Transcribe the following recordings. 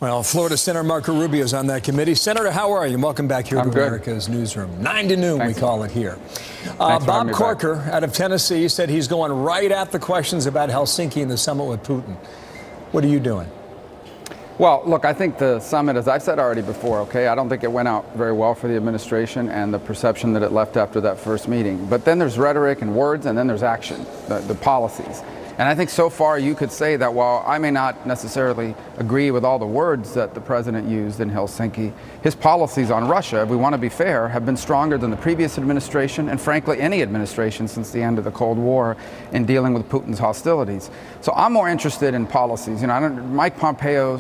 Well, Florida Senator Marco Rubio is on that committee. Senator, how are you? Welcome back here to America's Newsroom. 9 to noon, Thanks. We call it here. Bob Corker out of Tennessee said he's going right at the questions about Helsinki and the summit with Putin. What are you doing? Well, look, I think the summit, as I've said already before, okay, I don't think it went out very well for the administration and the perception that it left after that first meeting. But then there's rhetoric and words, and then there's action, the policies. And I think so far you could say that while I may not necessarily agree with all the words that the president used in Helsinki, his policies on Russia, if we want to be fair, have been stronger than the previous administration and frankly any administration since the end of the Cold War in dealing with Putin's hostilities. So I'm more interested in policies. You know, Mike Pompeo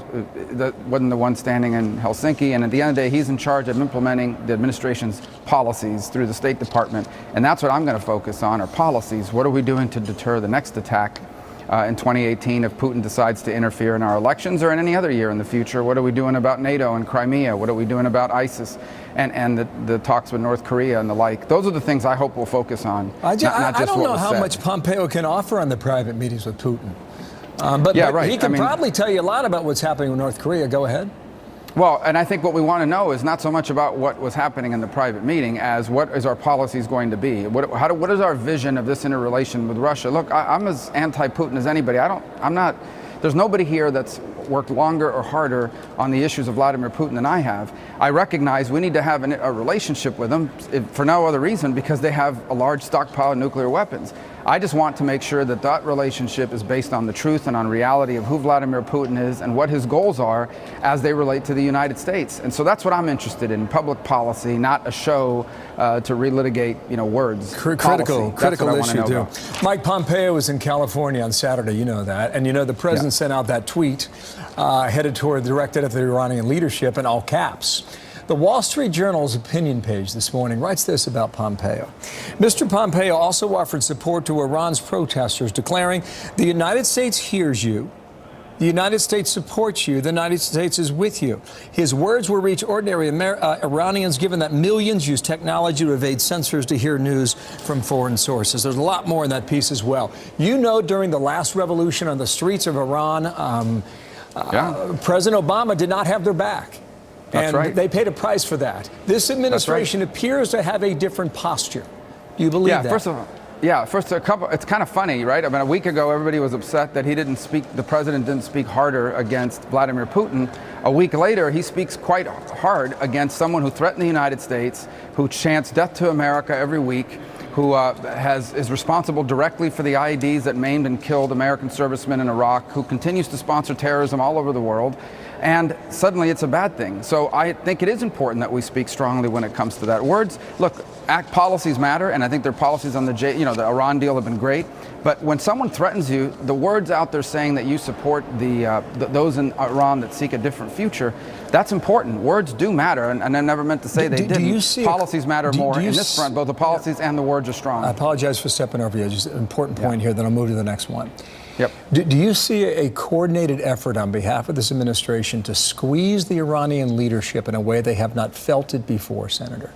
wasn't the one standing in Helsinki, and at the end of the day, he's in charge of implementing the administration's policies through the State Department, and that's what I'm going to focus on, are policies. What are we doing to deter the next attack in 2018 if Putin decides to interfere in our elections, or in any other year in the future? What are we doing about NATO and Crimea? What are we doing about ISIS and the talks with North Korea and the like? Those are the things I hope we'll focus on. I don't know how much Pompeo can offer on the private meetings with Putin. But he can probably tell you a lot about what's happening with North Korea. Go ahead. Well, and I think what we want to know is not so much about what was happening in the private meeting as what is our policies going to be. What is our vision of this interrelation with Russia? Look, I'm as anti-Putin as anybody. There's nobody here that's worked longer or harder on the issues of Vladimir Putin than I have. I recognize we need to have a relationship with them for no other reason because they have a large stockpile of nuclear weapons. I just want to make sure that that relationship is based on the truth and on reality of who Vladimir Putin is and what his goals are as they relate to the United States. And so that's what I'm interested in, public policy, not a show to relitigate, words. Critical issue, too. Mike Pompeo was in California on Saturday, you know that. And the president sent out that tweet directed at the Iranian leadership in all caps. The Wall Street Journal's opinion page this morning writes this about Pompeo. Mr. Pompeo also offered support to Iran's protesters, declaring, "The United States hears you. The United States supports you. The United States is with you." His words will reach ordinary Iranians, given that millions use technology to evade censors to hear news from foreign sources. There's a lot more in that piece as well. During the last revolution on the streets of Iran, President Obama did not have their back. That's right. They paid a price for that. This administration appears to have a different posture. Do you believe that? It's kind of funny, right? I mean, a week ago, everybody was upset that the president didn't speak harder against Vladimir Putin. A week later, he speaks quite hard against someone who threatened the United States, who chants death to America every week, who is responsible directly for the IEDs that maimed and killed American servicemen in Iraq, who continues to sponsor terrorism all over the world. And suddenly it's a bad thing. So I think it is important that we speak strongly when it comes to that. Words, look, policies matter, and I think their policies on the Iran deal have been great. But when someone threatens you, the words out there saying that you support those in Iran that seek a different future, that's important. Words do matter, and I never meant to say they didn't. Policies matter more in this front. Both the policies and the words are strong. I apologize for stepping over you. Just an important point here, then I'll move to the next one. Yep. Do you see a coordinated effort on behalf of this administration to squeeze the Iranian leadership in a way they have not felt it before, Senator?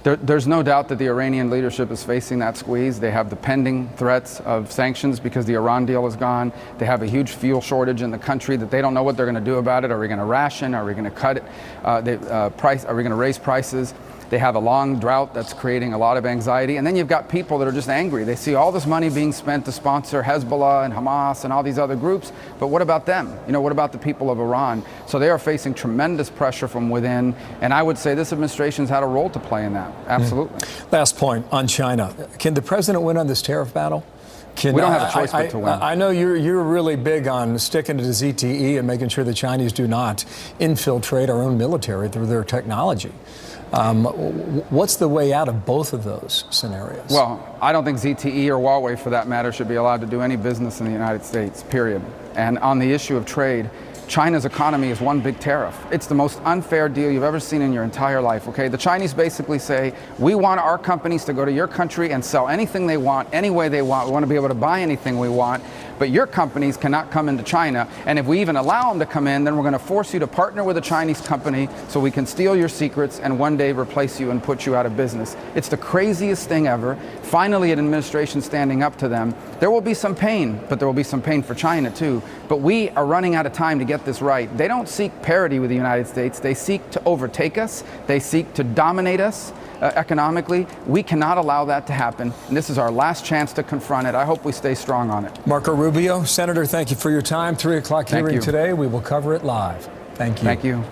There's no doubt that the Iranian leadership is facing that squeeze. They have the pending threats of sanctions because the Iran deal is gone. They have a huge fuel shortage in the country that they don't know what they're going to do about it. Are we going to ration? Are we going to cut it? Are we going to raise prices? They have a long drought that's creating a lot of anxiety. And then you've got people that are just angry. They see all this money being spent to sponsor Hezbollah and Hamas and all these other groups. But what about them? What about the people of Iran? So they are facing tremendous pressure from within. And I would say this administration's had a role to play in that. Absolutely. Last point on China. Can the president win on this tariff battle? We don't have a choice but to win. I know you're really big on sticking to the ZTE and making sure the Chinese do not infiltrate our own military through their technology. What's the way out of both of those scenarios? Well, I don't think ZTE or Huawei, for that matter, should be allowed to do any business in the United States, period. And on the issue of trade, China's economy is one big tariff. It's the most unfair deal you've ever seen in your entire life, okay? The Chinese basically say, we want our companies to go to your country and sell anything they want, any way they want. We want to be able to buy anything we want. but your companies cannot come into China. And if we even allow them to come in, then we're going to force you to partner with a Chinese company so we can steal your secrets and one day replace you and put you out of business. It's the craziest thing ever. Finally, an administration standing up to them. There will be some pain, but there will be some pain for China too. But we are running out of time to get this right. They don't seek parity with the United States. They seek to overtake us. They seek to dominate us economically. We cannot allow that to happen. And this is our last chance to confront it. I hope we stay strong on it. Marco Rubio, Senator, thank you for your time. 3 o'clock hearing today. We will cover it live. Thank you. Thank you.